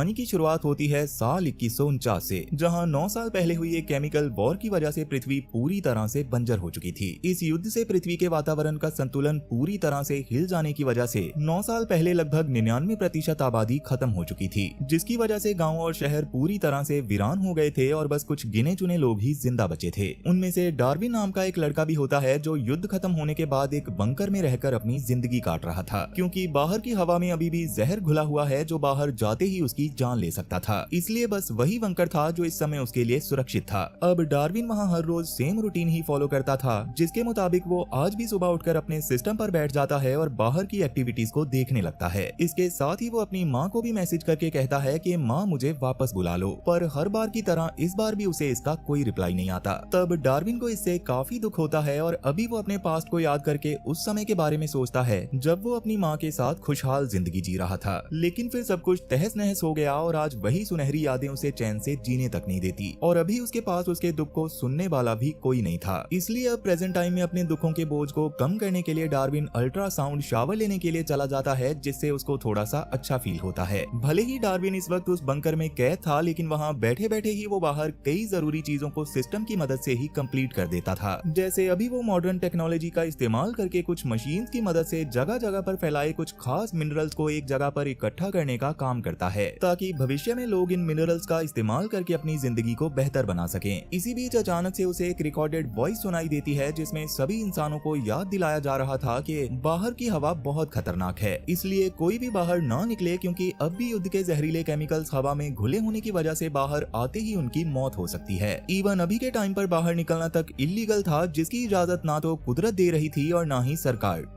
कहानी की शुरुआत होती है साल 2149 से, जहां 9 साल पहले हुई एक केमिकल वॉर की वजह से पृथ्वी पूरी तरह से बंजर हो चुकी थी। इस युद्ध से पृथ्वी के वातावरण का संतुलन पूरी तरह से हिल जाने की वजह से 9 साल पहले लगभग 99% आबादी खत्म हो चुकी थी, जिसकी वजह से गाँव और शहर पूरी तरह से वीरान हो गए थे और बस कुछ गिने चुने लोग ही जिंदा बचे थे। उनमें से डार्विन नाम का एक लड़का भी होता है, जो युद्ध खत्म होने के बाद एक बंकर में रहकर अपनी जिंदगी काट रहा था, क्योंकि बाहर की हवा में अभी भी जहर घुला हुआ है जो बाहर जाते ही उसकी जान ले सकता था। इसलिए बस वही बंकर था जो इस समय उसके लिए सुरक्षित था। अब डार्विन वहाँ हर रोज सेम रूटीन ही फॉलो करता था, जिसके मुताबिक वो आज भी सुबह उठकर अपने सिस्टम पर बैठ जाता है और बाहर की एक्टिविटीज को देखने लगता है। इसके साथ ही वो अपनी माँ को भी मैसेज करके कहता है कि माँ मुझे वापस बुला लो, पर हर बार की तरह इस बार भी उसे इसका कोई रिप्लाई नहीं आता। तब डार्विन को इससे काफी दुख होता है और अभी वो अपने पास्ट को याद करके उस समय के बारे में सोचता है जब वो अपनी माँ के साथ खुशहाल जिंदगी जी रहा था। लेकिन फिर सब कुछ तहस नहस हो गया और आज वही सुनहरी यादें उसे चैन से जीने तक नहीं देती, और अभी उसके पास उसके दुख को सुनने वाला भी कोई नहीं था। इसलिए अब प्रेजेंट टाइम में अपने दुखों के बोझ को कम करने के लिए डार्विन अल्ट्रासाउंड शावर लेने के लिए चला जाता है, जिससे उसको थोड़ा सा अच्छा फील होता है। भले ही डार्विन इस वक्त उस बंकर में कैद था, लेकिन वहाँ बैठे बैठे ही वो बाहर कई जरूरी चीजों को सिस्टम की मदद से ही कंप्लीट कर देता था। जैसे अभी वो मॉडर्न टेक्नोलॉजी का इस्तेमाल करके कुछ मशीन की मदद से जगह जगह पर फैलाए कुछ खास मिनरल्स को एक जगह पर इकट्ठा करने का काम करता है, ताकि भविष्य में लोग इन मिनरल्स का इस्तेमाल करके अपनी जिंदगी को बेहतर बना सकें। इसी बीच अचानक से उसे एक रिकॉर्डेड वॉइस सुनाई देती है, जिसमें सभी इंसानों को याद दिलाया जा रहा था कि बाहर की हवा बहुत खतरनाक है, इसलिए कोई भी बाहर ना निकले, क्योंकि अब भी युद्ध के जहरीले केमिकल्स हवा में घुले होने की वजह से बाहर आते ही उनकी मौत हो सकती है। इवन अभी के टाइम पर बाहर निकलना तक इलीगल था, जिसकी इजाजत ना तो कुदरत दे रही थी और ना ही सरकार।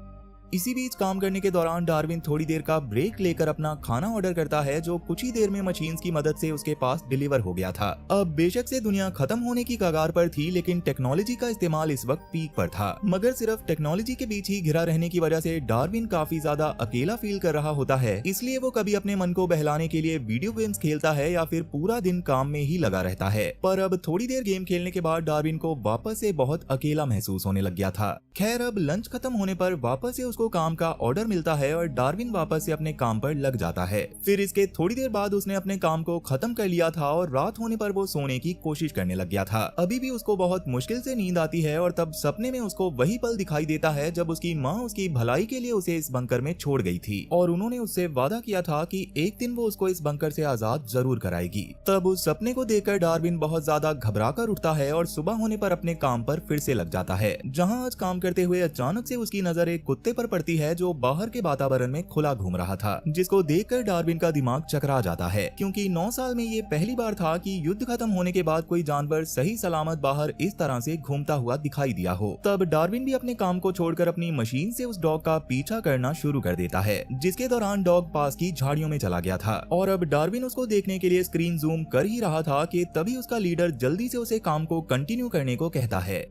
इसी बीच काम करने के दौरान डार्विन थोड़ी देर का ब्रेक लेकर अपना खाना ऑर्डर करता है, जो कुछ ही देर में मशीन्स की मदद से उसके पास डिलीवर हो गया था। अब बेशक से दुनिया खत्म होने की कगार पर थी, लेकिन टेक्नोलॉजी का इस्तेमाल इस वक्त पीक पर था। मगर सिर्फ टेक्नोलॉजी के बीच ही घिरा रहने की वजह से डार्विन काफी ज्यादा अकेला फील कर रहा होता है। इसलिए वो कभी अपने मन को बहलाने के लिए वीडियो गेम्स खेलता है या फिर पूरा दिन काम में ही लगा रहता है। पर अब थोड़ी देर गेम खेलने के बाद डार्विन को वापस से बहुत अकेला महसूस होने लग गया था। खैर, अब लंच खत्म होने पर वापस से उसको काम का ऑर्डर मिलता है और डार्विन वापस से अपने काम पर लग जाता है। फिर इसके थोड़ी देर बाद उसने अपने काम को खत्म कर लिया था और रात होने पर वो सोने की कोशिश करने लग गया था। अभी भी उसको बहुत मुश्किल से नींद आती है और तब सपने में उसको वही पल दिखाई देता है जब उसकी माँ उसकी भलाई के लिए उसे इस बंकर में छोड़ गई थी, और उन्होंने उससे वादा किया था कि एक दिन वो उसको इस बंकर से आजाद जरूर कराएगी। तब उस सपने को देखकर डार्विन बहुत ज्यादा घबरा कर उठता है और सुबह होने पर अपने काम पर फिर से लग जाता है, जहाँ आज काम करते हुए अचानक से उसकी नजर एक कुत्ते पर पड़ती है जो बाहर के वातावरण में खुला घूम रहा था, जिसको देखकर डार्विन का दिमाग चकरा जाता है, क्योंकि 9 साल में ये पहली बार था कि युद्ध खत्म होने के बाद कोई जानवर सही सलामत बाहर इस तरह से घूमता हुआ दिखाई दिया हो। तब डार्विन भी अपने काम को छोड़कर अपनी मशीन से उस डॉग का पीछा करना शुरू कर देता है, जिसके दौरान डॉग पास की झाड़ियों में चला गया था, और अब डार्विन उसको देखने के लिए स्क्रीन जूम कर ही रहा था कि तभी उसका लीडर जल्दी से उसे काम को कंटिन्यू करने को कहता है।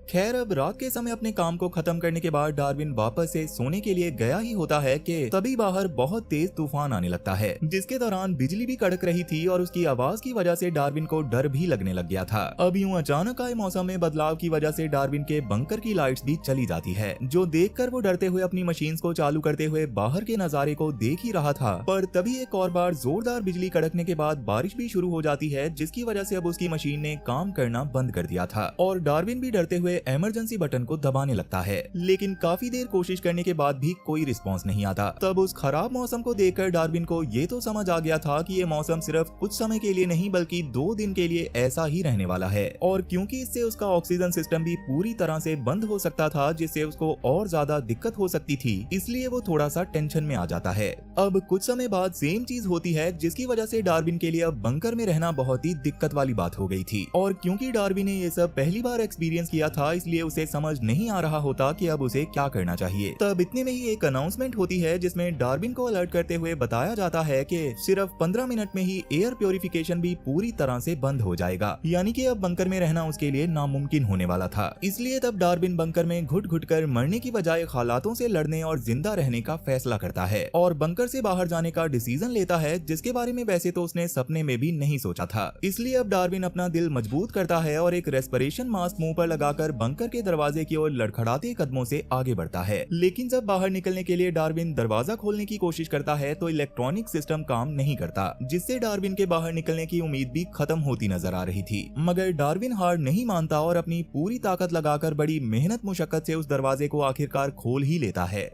खैर, अब रात के समय अपने काम को खत्म करने के बाद डार्विन वापस से सोने के लिए गया ही होता है कि तभी बाहर बहुत तेज तूफान आने लगता है, जिसके दौरान बिजली भी कड़क रही थी और उसकी आवाज की वजह से डार्विन को डर भी लगने लग गया था। अब यूं अचानक आए मौसम में बदलाव की वजह से डार्विन के बंकर की लाइट्स भी चली जाती है, जो देखकर वो डरते हुए अपनी मशीन्स को चालू करते हुए बाहर के नजारे को देख ही रहा था। पर तभी एक और बार जोरदार बिजली कड़कने के बाद बारिश भी शुरू हो जाती है, जिसकी वजह से अब उसकी मशीन ने काम करना बंद कर दिया था, और डार्विन भी डरते हुए इमरजेंसी बटन को दबाने लगता है। लेकिन काफी देर कोशिश करने के बाद भी कोई रिस्पांस नहीं आता। तब उस खराब मौसम को देखकर डार्विन को ये तो समझ आ गया था कि ये मौसम सिर्फ कुछ समय के लिए नहीं बल्कि 2 दिन के लिए ऐसा ही रहने वाला है, और क्योंकि इससे उसका ऑक्सीजन सिस्टम भी पूरी तरह से बंद हो सकता था, जिससे उसको और ज्यादा दिक्कत हो सकती थी, इसलिए वो थोड़ा सा टेंशन में आ जाता है। अब कुछ समय बाद सेम चीज होती है, जिसकी वजह से डार्विन के लिए अब बंकर में रहना बहुत ही दिक्कत वाली बात हो गई थी, और क्योंकि डार्विन ने ये सब पहली बार एक्सपीरियंस किया था, इसलिए उसे समझ नहीं आ रहा होता कि अब उसे क्या करना चाहिए। तब इतने में ही एक अनाउंसमेंट होती है, जिसमें डार्विन को अलर्ट करते हुए बताया जाता है कि सिर्फ 15 मिनट में ही एयर प्योरिफिकेशन भी पूरी तरह से बंद हो जाएगा, यानी कि अब बंकर में रहना उसके लिए नामुमकिन होने वाला था। इसलिए तब डार्विन बंकर में घुट घुट कर मरने की बजाय हालातों से लड़ने और जिंदा रहने का फैसला करता है, और बंकर से बाहर जाने का डिसीजन लेता है, जिसके बारे में वैसे तो उसने सपने में भी नहीं सोचा था। इसलिए अब डार्विन अपना दिल मजबूत करता है और एक रेस्पिरेशन मास्क मुंह पर लगाकर बंकर के दरवाजे की ओर लड़खड़ाते कदमों से आगे बढ़ता है। लेकिन जब बाहर निकलने के लिए डार्विन दरवाजा खोलने की कोशिश करता है तो इलेक्ट्रॉनिक सिस्टम काम नहीं करता, जिससे डार्विन के बाहर निकलने की उम्मीद भी खत्म होती नजर आ रही थी। मगर डार्विन हार नहीं मानता और अपनी पूरी ताकत लगाकर बड़ी मेहनत मुशक्कत से उस दरवाजे को आखिरकार खोल ही लेता है,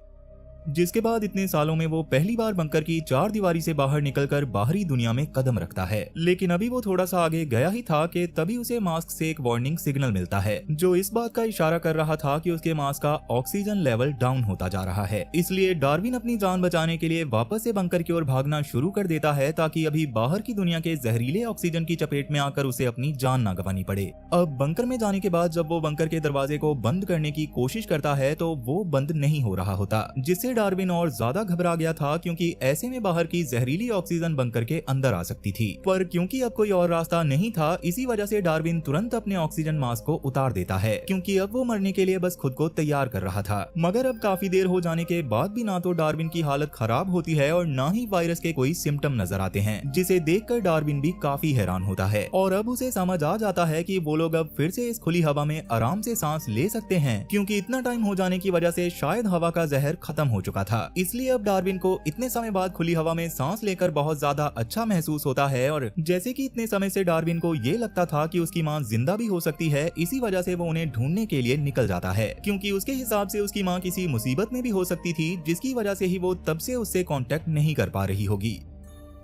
जिसके बाद इतने सालों में वो पहली बार बंकर की चार दीवारी से बाहर निकलकर बाहरी दुनिया में कदम रखता है। लेकिन अभी वो थोड़ा सा आगे गया ही था कि तभी उसे मास्क से एक वार्निंग सिग्नल मिलता है, जो इस बात का इशारा कर रहा था कि उसके मास्क का ऑक्सीजन लेवल डाउन होता जा रहा है। इसलिए डार्विन अपनी जान बचाने के लिए वापस से बंकर की ओर भागना शुरू कर देता है, ताकि अभी बाहर की दुनिया के जहरीले ऑक्सीजन की चपेट में आकर उसे अपनी जान ना गंवानी पड़े। अब बंकर में जाने के बाद जब वो बंकर के दरवाजे को बंद करने की कोशिश करता है तो वो बंद नहीं हो रहा होता, जिससे डार्विन और ज्यादा घबरा गया था, क्योंकि ऐसे में बाहर की जहरीली ऑक्सीजन बंकर के अंदर आ सकती थी। पर क्योंकि अब कोई और रास्ता नहीं था, इसी वजह से डार्विन तुरंत अपने ऑक्सीजन मास्क को उतार देता है, क्योंकि अब वो मरने के लिए बस खुद को तैयार कर रहा था। मगर अब काफी देर हो जाने के बाद भी ना तो डार्विन की हालत खराब होती है और ना ही वायरस के कोई सिम्टम नजर आते हैं, जिसे देखकर डार्विन भी काफी हैरान होता है। और अब उसे समझ आ जाता है कि वो लोग अब फिर से इस खुली हवा में आराम से सांस ले सकते हैं, क्योंकि इतना टाइम हो जाने की वजह से शायद हवा का जहर खत्म हो चुका था। इसलिए अब डार्विन को इतने समय बाद खुली हवा में सांस लेकर बहुत ज्यादा अच्छा महसूस होता है। और जैसे कि इतने समय से डार्विन को ये लगता था कि उसकी माँ जिंदा भी हो सकती है, इसी वजह से वो उन्हें ढूंढने के लिए निकल जाता है, क्योंकि उसके हिसाब से उसकी माँ किसी मुसीबत में भी हो सकती थी, जिसकी वजह से ही वो तब से उससे कांटेक्ट नहीं कर पा रही होगी।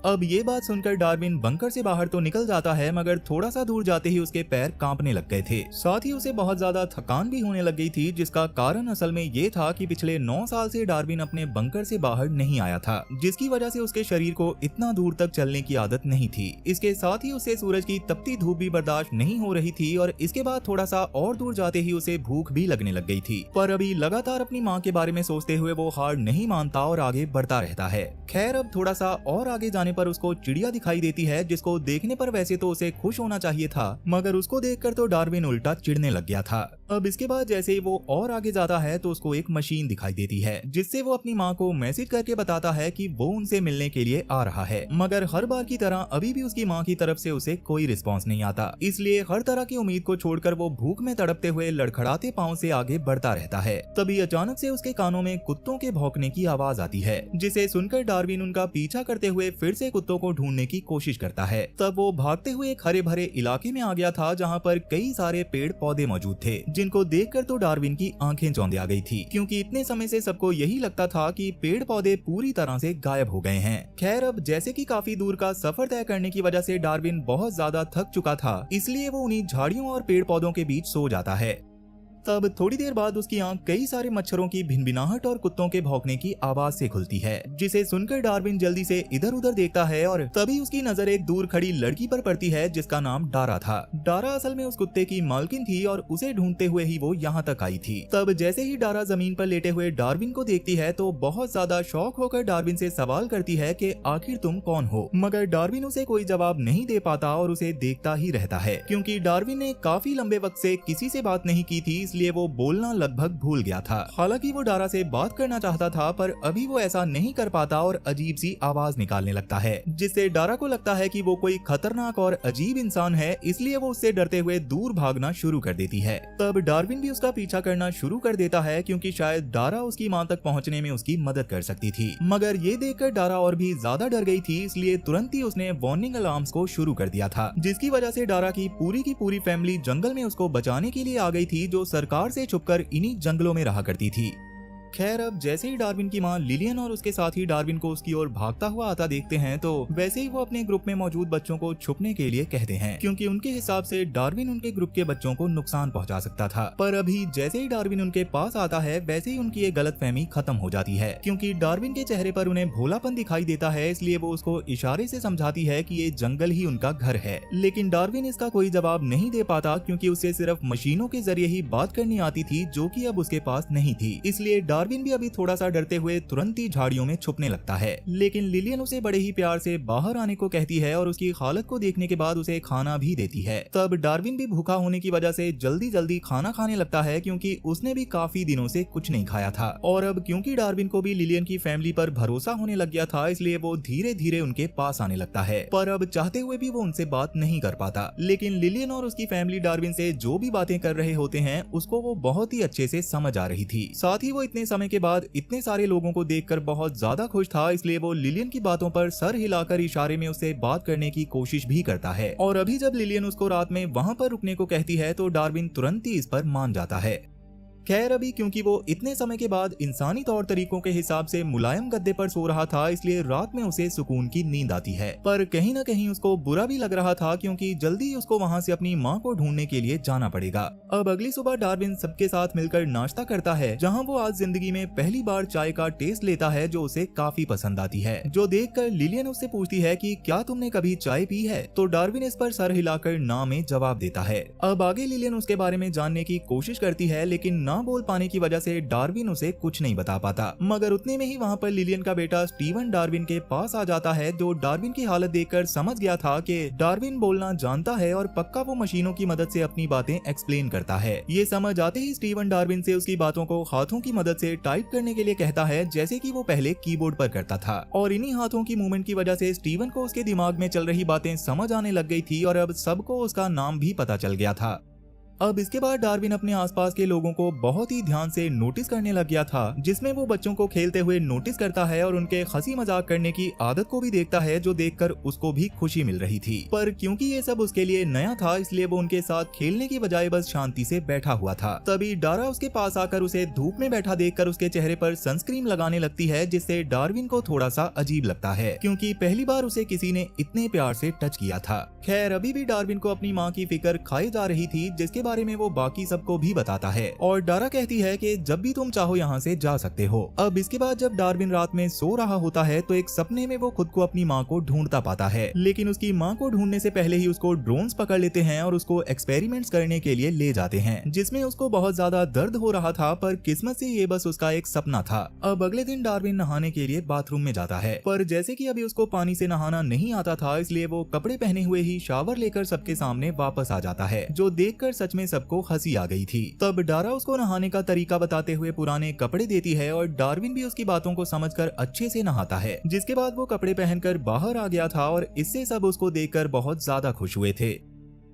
अब ये बात सुनकर डार्विन बंकर से बाहर तो निकल जाता है, मगर थोड़ा सा दूर जाते ही उसके पैर कांपने लग गए थे। साथ ही उसे बहुत ज्यादा थकान भी होने लग गई थी, जिसका कारण असल में ये था कि पिछले 9 साल से डार्विन अपने बंकर से बाहर नहीं आया था, जिसकी वजह से उसके शरीर को इतना दूर तक चलने की आदत नहीं थी। इसके साथ ही उसे सूरज की तपती धूप भी बर्दाश्त नहीं हो रही थी, और इसके बाद थोड़ा सा और दूर जाते ही उसे भूख भी लगने लग गई थी। पर अभी लगातार अपनी माँ के बारे में सोचते हुए वो हार नहीं मानता और आगे बढ़ता रहता है। खैर, अब थोड़ा सा और आगे जाने पर उसको चिड़िया दिखाई देती है, जिसको देखने पर वैसे तो उसे खुश होना चाहिए था, मगर उसको देखकर तो डार्विन उल्टा चिढ़ने लग गया था। अब इसके बाद जैसे ही वो और आगे जाता है तो उसको एक मशीन दिखाई देती है, जिससे वो अपनी माँ को मैसेज करके बताता है कि वो उनसे मिलने के लिए आ रहा है। मगर हर बार की तरह अभी भी उसकी माँ की तरफ से उसे कोई रिस्पॉन्स नहीं आता, इसलिए हर तरह की उम्मीद को छोड़कर वो भूख में तड़पते हुए लड़खड़ाते पाँव से आगे बढ़ता रहता है। तभी अचानक से उसके कानों में कुत्तों के भौंकने की आवाज आती है, जिसे सुनकर डार्विन उनका पीछा करते हुए फिर से कुत्तों को ढूंढने की कोशिश करता है। तब वो भागते हुए एक हरे भरे इलाके में आ गया था, जहाँ पर कई सारे पेड़ पौधे मौजूद थे, जिनको देखकर तो डार्विन की आंखें चौंधी आ गई थी, क्योंकि इतने समय से सबको यही लगता था कि पेड़ पौधे पूरी तरह से गायब हो गए हैं। खैर, अब जैसे कि काफी दूर का सफर तय करने की वजह से डार्विन बहुत ज्यादा थक चुका था, इसलिए वो उन्हीं झाड़ियों और पेड़ पौधों के बीच सो जाता है। तब थोड़ी देर बाद उसकी आंख कई सारे मच्छरों की भिनभिनाहट और कुत्तों के भौंकने की आवाज से खुलती है, जिसे सुनकर डार्विन जल्दी से इधर उधर देखता है और तभी उसकी नजर एक दूर खड़ी लड़की पर पड़ती है, जिसका नाम डारा था। डारा असल में उस कुत्ते की मालकिन थी और उसे ढूंढते हुए ही वो यहाँ तक आई थी। तब जैसे ही डारा जमीन पर लेटे हुए डार्विन को देखती है तो बहुत ज्यादा शौक होकर डार्विन से सवाल करती है कि आखिर तुम कौन हो। मगर डार्विन उसे कोई जवाब नहीं दे पाता और उसे देखता ही रहता है, क्योंकि डार्विन ने काफी लंबे वक्त से किसी से बात नहीं की थी, इसलिए वो बोलना लगभग भूल गया था। हालांकि वो डारा से बात करना चाहता था, पर अभी वो ऐसा नहीं कर पाता और अजीब सी आवाज निकालने लगता है, जिससे डारा को लगता है कि वो कोई खतरनाक और अजीब इंसान है, इसलिए वो उससे डरते हुए दूर भागना शुरू कर देती है। तब डार्विन भी उसका पीछा करना शुरू कर देता है, क्योंकि शायद डारा उसकी माँ तक पहुँचने में उसकी मदद कर सकती थी। मगर ये देखकर डारा और भी ज्यादा डर गई थी, इसलिए तुरंत ही उसने वार्निंग अलार्म्स को शुरू कर दिया था, जिसकी वजह से डारा की पूरी फैमिली जंगल में उसको बचाने के लिए आ गई थी, जो सरकार से छुपकर इन्हीं जंगलों में रहा करती थी। खैर, अब जैसे ही डार्विन की माँ लिलियन और उसके साथी डार्विन को उसकी ओर भागता हुआ आता देखते हैं, तो वैसे ही वो अपने ग्रुप में मौजूद बच्चों को छुपने के लिए कहते हैं, क्योंकि उनके हिसाब से डार्विन उनके ग्रुप के बच्चों को नुकसान पहुंचा सकता था। पर अभी जैसे ही डार्विन उनके पास आता है, वैसे ही उनकी ये गलतफहमी खत्म हो जाती है, क्योंकि डार्विन के चेहरे पर उन्हें भोलापन दिखाई देता है, इसलिए वो उसको इशारे से समझाती है कि ये जंगल ही उनका घर है। लेकिन डार्विन इसका कोई जवाब नहीं दे पाता, क्योंकि उसे सिर्फ मशीनों के जरिए ही बात करनी आती थी, जो कि अब उसके पास नहीं थी। इसलिए डार्विन डार्विन भी अभी थोड़ा सा डरते हुए तुरंत ही झाड़ियों में छुपने लगता है। लेकिन लिलियन उसे बड़े ही प्यार से बाहर आने को कहती है और उसकी हालत को देखने के बाद उसे खाना भी देती है। तब डार्विन भी भूखा होने की वजह से जल्दी जल्दी खाना खाने लगता है, क्योंकि उसने भी काफी दिनों से कुछ नहीं खाया था। और अब क्योंकि डार्विन को भी लिलियन की फैमिली पर भरोसा होने लग गया था, इसलिए वो धीरे धीरे उनके पास आने लगता है। पर अब चाहते हुए भी वो उनसे बात नहीं कर पाता। लेकिन लिलियन और उसकी फैमिली डार्विन से जो भी बातें कर रहे होते हैं उसको वो बहुत ही अच्छे से समझ आ रही थी। साथ ही वो इतने समय के बाद इतने सारे लोगों को देखकर बहुत ज्यादा खुश था, इसलिए वो लिलियन की बातों पर सर हिलाकर इशारे में उससे बात करने की कोशिश भी करता है। और अभी जब लिलियन उसको रात में वहाँ पर रुकने को कहती है तो डार्विन तुरंत ही इस पर मान जाता है। खैर अभी क्योंकि वो इतने समय के बाद इंसानी तौर तरीकों के हिसाब से मुलायम गद्दे पर सो रहा था, इसलिए रात में उसे सुकून की नींद आती है। पर कहीं न कहीं उसको बुरा भी लग रहा था, क्योंकि जल्दी ही उसको वहाँ से अपनी माँ को ढूंढने के लिए जाना पड़ेगा। अब अगली सुबह डार्विन सबके साथ मिलकर नाश्ता करता है, जहाँ वो आज जिंदगी में पहली बार चाय का टेस्ट लेता है, जो उसे काफी पसंद आती है। जो देखकर लिलियन उससे पूछती है कि क्या तुमने कभी चाय पी है, तो डार्विन इस पर सर हिलाकर ना में जवाब देता है। अब आगे लिलियन उसके बारे में जानने की कोशिश करती है, लेकिन ना बोल पाने की वजह से डार्विन उसे कुछ नहीं बता पाता। मगर उतने में ही वहाँ पर लिलियन का बेटा स्टीवन डार्विन के पास आ जाता है, जो डार्विन की हालत देखकर समझ गया था कि डार्विन बोलना जानता है और पक्का वो मशीनों की मदद से अपनी बातें एक्सप्लेन करता है। ये समझ आते ही स्टीवन डार्विन से उसकी बातों को हाथों की मदद से टाइप करने के लिए कहता है, जैसे कि वो पहले कीबोर्ड पर करता था। और इन्हीं हाथों की मूवमेंट की वजह से स्टीवन को उसके दिमाग में चल रही बातें समझ आने लग गई थी और अब सबको उसका नाम भी पता चल गया था। अब इसके बाद डार्विन अपने आसपास के लोगों को बहुत ही ध्यान से नोटिस करने लग गया था, जिसमें वो बच्चों को खेलते हुए नोटिस करता है और उनके हंसी मजाक करने की आदत को भी देखता है, जो देखकर उसको भी खुशी मिल रही थी। पर क्योंकि ये सब उसके लिए नया था, इसलिए वो उनके साथ खेलने की बजाय बस शांति से बैठा हुआ था। तभी डारा उसके पास आकर उसे धूप में बैठा देखकर उसके चेहरे पर सनस्क्रीन लगाने लगती है, जिससे डार्विन को थोड़ा सा अजीब लगता है, क्योंकि पहली बार उसे किसी ने इतने प्यार से टच किया था। खैर अभी भी डार्विन को अपनी माँ की फिक्र खाई जा रही थी, जिसके बारे में वो बाकी सबको भी बताता है। और डारा कहती है कि जब भी तुम चाहो यहाँ से जा सकते हो। अब इसके बाद जब डार्विन रात में सो रहा होता है तो एक सपने में वो खुद को अपनी माँ को ढूंढता पाता है, लेकिन उसकी माँ को ढूंढने से पहले ही उसको ड्रोन्स पकड़ लेते हैं और उसको एक्सपेरिमेंट्स करने के लिए ले जाते हैं, जिसमें उसको बहुत ज्यादा दर्द हो रहा था, पर किस्मत से ये बस उसका एक सपना था। अब अगले दिन डार्विन नहाने के लिए बाथरूम में जाता है, पर जैसे कि अभी उसको पानी से नहाना नहीं आता था, इसलिए वो कपड़े पहने हुए ही शावर लेकर सबके सामने वापस आ जाता है, जो देखकर सच में सबको हंसी आ गई थी। तब डारा उसको नहाने का तरीका बताते हुए पुराने कपड़े देती है और डार्विन भी उसकी बातों को समझकर अच्छे से नहाता है, जिसके बाद वो कपड़े पहनकर बाहर आ गया था और इससे सब उसको देखकर बहुत ज्यादा खुश हुए थे।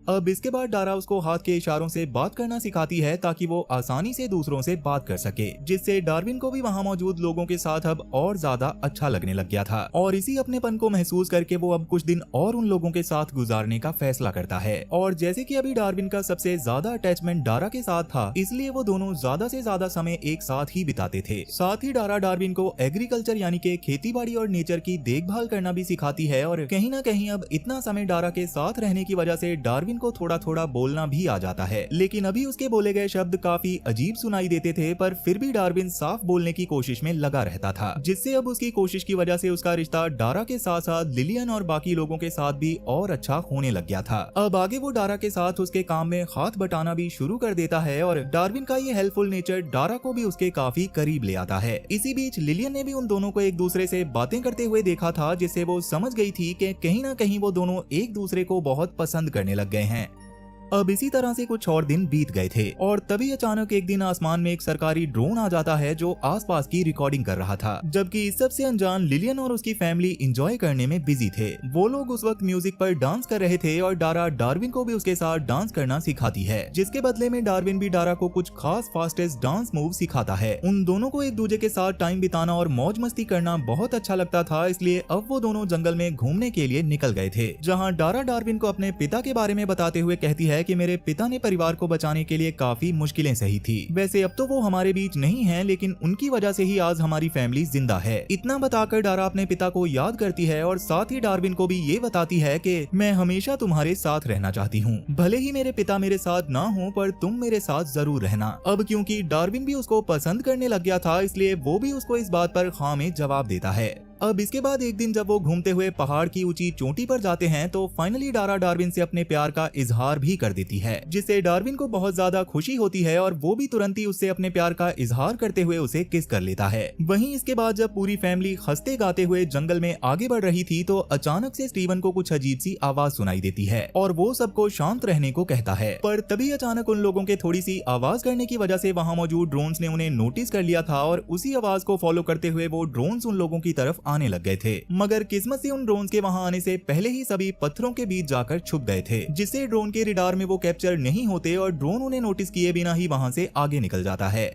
अब इसके बाद डारा उसको हाथ के इशारों से बात करना सिखाती है, ताकि वो आसानी से दूसरों से बात कर सके, जिससे डार्विन को भी वहाँ मौजूद लोगों के साथ अब और ज्यादा अच्छा लगने लग गया था। और इसी अपनेपन को महसूस करके वो अब कुछ दिन और उन लोगों के साथ गुजारने का फैसला करता है। और जैसे कि अभी डार्विन का सबसे ज्यादा अटैचमेंट डारा के साथ था, इसलिए वो दोनों ज्यादा से ज्यादा समय एक साथ ही बिताते थे। साथ ही डारा डार्विन को एग्रीकल्चर यानी कि खेती बाड़ी और नेचर की देखभाल करना भी सिखाती है। और कहीं ना कहीं अब इतना समय डारा के साथ रहने की वजह से डार्विन को थोड़ा थोड़ा बोलना भी आ जाता है, लेकिन अभी उसके बोले गए शब्द काफी अजीब सुनाई देते थे, पर फिर भी डार्विन साफ बोलने की कोशिश में लगा रहता था, जिससे अब उसकी कोशिश की वजह से उसका रिश्ता डारा के साथ साथ लिलियन और बाकी लोगों के साथ भी और अच्छा होने लग गया था। अब आगे वो डारा के साथ उसके काम में हाथ बटाना भी शुरू कर देता है और डार्विन का ये हेल्पफुल नेचर डारा को भी उसके काफी करीब ले आता है। इसी बीच लिलियन ने भी उन दोनों को एक दूसरे से बातें करते हुए देखा था, जिससे वो समझ गई थी कि कहीं ना कहीं वो दोनों एक दूसरे को बहुत पसंद करने लग गए हैं। अब इसी तरह से कुछ और दिन बीत गए थे और तभी अचानक एक दिन आसमान में एक सरकारी ड्रोन आ जाता है, जो आसपास की रिकॉर्डिंग कर रहा था, जबकि इस सब से अनजान लिलियन और उसकी फैमिली एंजॉय करने में बिजी थे। वो लोग उस वक्त म्यूजिक पर डांस कर रहे थे और डारा डार्विन को भी उसके साथ डांस करना सिखाती है, जिसके बदले में डार्विन भी डारा को कुछ खास फास्टेस्ट डांस मूव सिखाता है। उन दोनों को एक दूसरे के साथ टाइम बिताना और मौज मस्ती करना बहुत अच्छा लगता था, इसलिए अब वो दोनों जंगल में घूमने के लिए निकल गए थे, जहाँ डारा डार्विन को अपने पिता के बारे में बताते हुए कहती है कि मेरे पिता ने परिवार को बचाने के लिए काफी मुश्किलें सही थी। वैसे अब तो वो हमारे बीच नहीं हैं, लेकिन उनकी वजह से ही आज हमारी फैमिली जिंदा है। इतना बताकर डारा अपने पिता को याद करती है और साथ ही डार्विन को भी ये बताती है कि मैं हमेशा तुम्हारे साथ रहना चाहती हूँ, भले ही मेरे पिता मेरे साथ ना हो, पर तुम मेरे साथ जरूर रहना। अब क्योंकि डार्विन भी उसको पसंद करने लग गया था, इसलिए वो भी उसको इस बात पर हाँ में जवाब देता है। अब इसके बाद एक दिन जब वो घूमते हुए पहाड़ की ऊंची चोटी पर जाते हैं तो फाइनली डारा डार्विन से अपने प्यार का इजहार भी कर देती है, जिससे डार्विन को बहुत ज्यादा खुशी होती है और वो भी तुरंत ही उससे अपने प्यार का इजहार करते हुए उसे किस कर लेता है। वहीं इसके बाद जब पूरी फैमिली हंसते गाते हुए जंगल में आगे बढ़ रही थी तो अचानक से स्टीवन को कुछ अजीब सी आवाज सुनाई देती है और वो सबको शांत रहने को कहता है। पर तभी अचानक उन लोगों के थोड़ी सी आवाज करने की वजह से वहां मौजूद ड्रोन्स ने उन्हें नोटिस कर लिया था और उसी आवाज को फॉलो करते हुए वो ड्रोन्स उन लोगों की तरफ आने लग गए थे। मगर किस्मत से उन ड्रोन्स के वहां आने से पहले ही सभी पत्थरों के बीच जाकर छुप गए थे, जिससे ड्रोन के रडार में वो कैप्चर नहीं होते और ड्रोन उन्हें नोटिस किए बिना ही वहां से आगे निकल जाता है।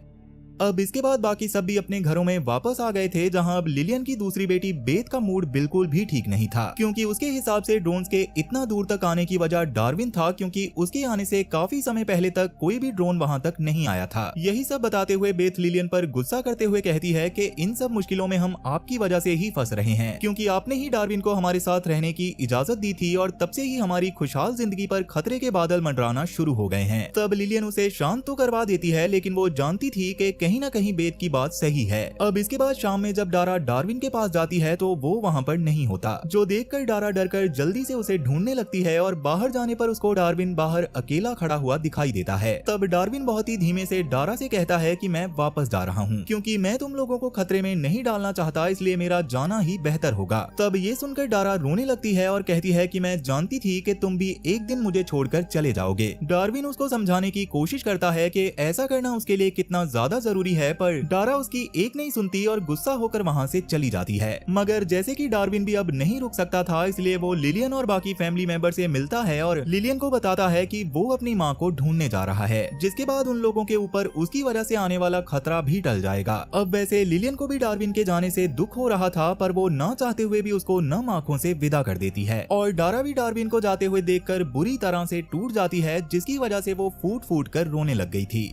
अब इसके बाद बाकी सब भी अपने घरों में वापस आ गए थे, जहां अब लिलियन की दूसरी बेटी बेथ का मूड बिल्कुल भी ठीक नहीं था, क्योंकि उसके हिसाब से ड्रोन्स के इतना दूर तक आने की वजह डार्विन था, क्योंकि उसके आने से काफी समय पहले तक कोई भी ड्रोन वहां तक नहीं आया था। यही सब बताते हुए बेथ लिलियन पर गुस्सा करते हुए कहती है कि इन सब मुश्किलों में हम आपकी वजह से ही फंस रहे हैं, क्योंकि आपने ही डार्विन को हमारे साथ रहने की इजाजत दी थी और तब से ही हमारी खुशहाल जिंदगी पर खतरे के बादल मंडराना शुरू हो गए हैं। तब लिलियन उसे शांत तो करवा देती है, लेकिन वो जानती थी कि कहीं न कहीं बेथ की बात सही है। अब इसके बाद शाम में जब डारा डार्विन के पास जाती है तो वो वहाँ पर नहीं होता, जो देखकर डारा डरकर जल्दी से उसे ढूंढने लगती है और बाहर जाने पर उसको डार्विन बाहर अकेला खड़ा हुआ दिखाई देता है। तब डार्विन बहुत ही धीमे से डारा से कहता है कि मैं वापस जा रहा हूँ, क्योंकि मैं तुम लोगों को खतरे में नहीं डालना चाहता, इसलिए मेरा जाना ही बेहतर होगा। तब ये सुनकर डारा रोने लगती है और कहती है कि मैं जानती थी कि तुम भी एक दिन मुझे छोड़कर चले जाओगे। डार्विन उसको समझाने की कोशिश करता है कि ऐसा करना उसके लिए कितना ज्यादा जरूरी है, पर डारा उसकी एक नहीं सुनती और गुस्सा होकर वहां से चली जाती है। मगर जैसे कि डार्विन भी अब नहीं रुक सकता था, इसलिए वो लिलियन और बाकी फैमिली मेंबर से मिलता है और लिलियन को बताता है कि वो अपनी माँ को ढूंढने जा रहा है, जिसके बाद उन लोगों के ऊपर उसकी वजह से आने वाला खतरा भी टल जाएगा। अब वैसे लिलियन को भी डार्विन के जाने से दुख हो रहा था, पर वो ना चाहते हुए भी उसको नम आंखों से विदा कर देती है और डारा भी डार्विन को जाते हुए देखकर बुरी तरह से टूट जाती है, जिसकी वजह से वो फूट फूट कर रोने लग गई थी।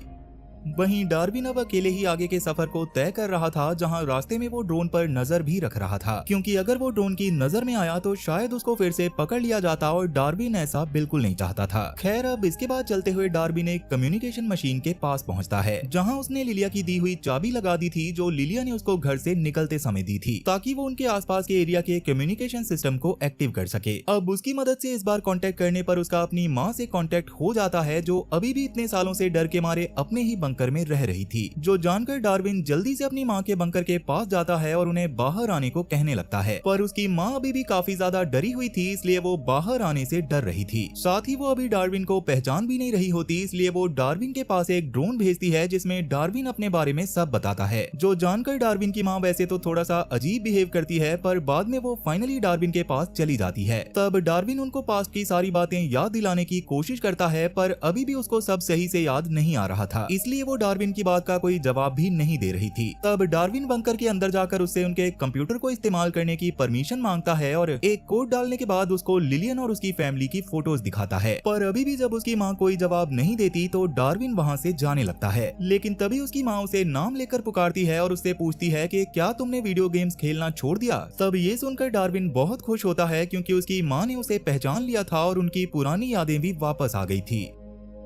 वहीं डार्विन अब अकेले ही आगे के सफर को तय कर रहा था, जहां रास्ते में वो ड्रोन पर नजर भी रख रहा था, क्योंकि अगर वो ड्रोन की नजर में आया तो शायद उसको फिर से पकड़ लिया जाता और डार्विन ऐसा बिल्कुल नहीं चाहता था। खैर, अब इसके बाद चलते हुए डार्विन एक कम्युनिकेशन मशीन के पास पहुंचता है, जहां उसने लिलिया की दी हुई चाबी लगा दी थी, जो लिलिया ने उसको घर से निकलते समय दी थी, ताकि वो उनके आसपास के एरिया के कम्युनिकेशन सिस्टम को एक्टिव कर सके। अब उसकी मदद से इस बार कॉन्टेक्ट करने पर उसका अपनी माँ से कॉन्टेक्ट हो जाता है, जो अभी भी इतने सालों से डर के मारे अपने ही बंकर में रह रही थी, जो जानकर डार्विन जल्दी से अपनी माँ के बंकर के पास जाता है और उन्हें बाहर आने को कहने लगता है। पर उसकी माँ अभी भी काफी ज्यादा डरी हुई थी, इसलिए वो बाहर आने से डर रही थी। साथ ही वो अभी डार्विन को पहचान भी नहीं रही होती, इसलिए वो डार्विन के पास एक ड्रोन भेजती है, जिसमें डार्विन अपने बारे में सब बताता है, जो जानकर डार्विन की माँ वैसे तो थोड़ा सा अजीब बिहेव करती है, पर बाद में वो फाइनली डार्विन के पास चली जाती है। तब डार्विन उनको पास्ट की सारी बातें याद दिलाने की कोशिश करता है, पर अभी भी उसको सब सही से याद नहीं आ रहा था, इसलिए वो डार्विन की बात का कोई जवाब भी नहीं दे रही थी। तब डार्विन बंकर के अंदर जाकर उससे उनके कंप्यूटर को इस्तेमाल करने की परमिशन मांगता है और एक कोड डालने के बाद उसको लिलियन और उसकी फैमिली की फोटोज दिखाता है। पर अभी भी जब उसकी माँ कोई जवाब नहीं देती तो डार्विन वहाँ से जाने लगता है, लेकिन तभी उसकी माँ उसे नाम लेकर पुकारती है और उससे पूछती है कि क्या तुमने वीडियो गेम्स खेलना छोड़ दिया। तब ये सुनकर डार्विन बहुत खुश होता है, क्योंकि उसकी माँ ने उसे पहचान लिया था और उनकी पुरानी यादें भी वापस आ गई थी।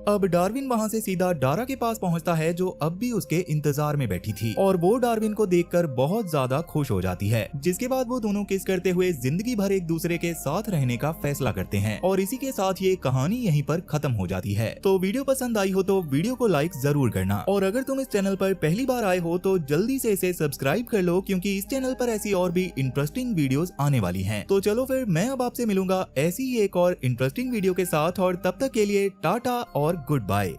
अब डार्विन वहां से सीधा डारा के पास पहुंचता है, जो अब भी उसके इंतजार में बैठी थी, और वो डार्विन को देखकर बहुत ज्यादा खुश हो जाती है, जिसके बाद वो दोनों किस करते हुए जिंदगी भर एक दूसरे के साथ रहने का फैसला करते हैं। और इसी के साथ ये कहानी यहीं पर खत्म हो जाती है। तो वीडियो पसंद आई हो तो वीडियो को लाइक जरूर करना, और अगर तुम इस चैनल पर पहली बार आए हो तो जल्दी से इसे सब्सक्राइब कर लो, क्योंकि इस चैनल पर ऐसी और भी इंटरेस्टिंग वीडियोस आने वाली हैं। तो चलो फिर मैं अब आपसे मिलूंगा ऐसी ही एक और इंटरेस्टिंग वीडियो के साथ, और तब तक के लिए टाटा और गुड बाय।